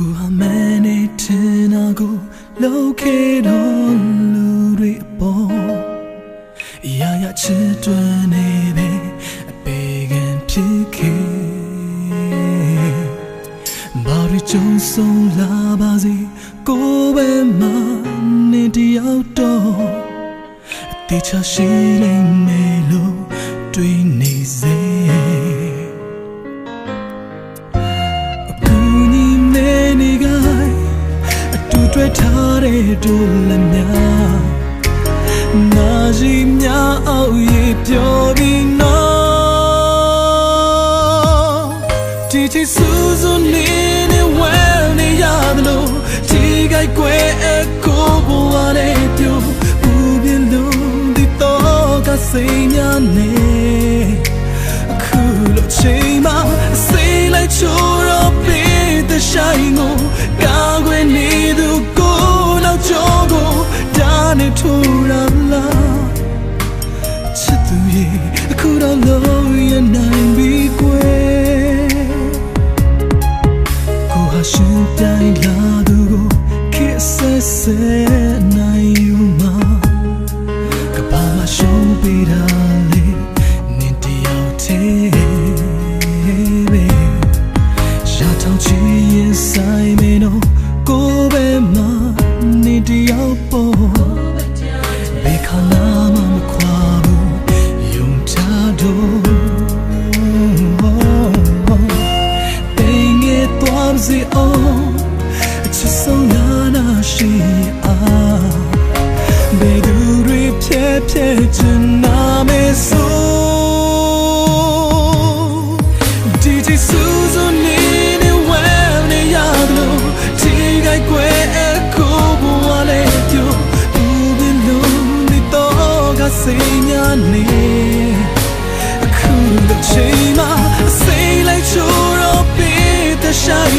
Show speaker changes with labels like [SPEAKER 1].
[SPEAKER 1] กูหาแม่ในเธอนากูโลเคดอนลูริปอยากชิดตัวในเบเปกันพี่คิบาริจงส่งลาบาซีกูเป็นมันในเดียวต่อติชาชีเลงเมโลด้วยนิเซတွေ့ထားတဲ့ဒုလမြနာရီများအောင်ရေပြောပြီးနော်ဒီချီစူးစူးနေနေဝဲနေရတယ်လို့ဒီကိုက်ွယ်အကိုဘဝနဲ့ပြိုပူပြလို့ဒီတော့ကစိတ်များနေအခုလို့ချိန်မှစိတ်လိုက်ချိုးတော့ပြီးတဲ့ဆိုင်ကိုကာကွယ်နေသူကိုနောက်ကျော်ကိုဒါနဲ့ထိုးရလားချစ်သူရဲ့အခုတော့လို့ရနိုင်ပြီကွယ်ကိုဟာရှင်တိုင်းလာသူကိုခေတ်ဆက်ဆက်နိုင်ယူမှာကဘာမှရှုံးပေးတာလေနင်တယောက်တည်းချီရင်ဆိုင်မင်းကိုပဲမနေတယောက်ပေါ်ဘေခနာမမခွာဘူးယုံချတော့တင်ငယ်သွားစီအောင်အချစ်ဆုံးနာရှိအားဘယ်သူတွေဖြဲဖြဲချင်နာမေဆိုဒီချစ်စူးစူးနေစိတ်များနေအခုလိုချိန်မှစိတ်လိုက်ချိုးတော့ပြီးတဲ့ဆိုင်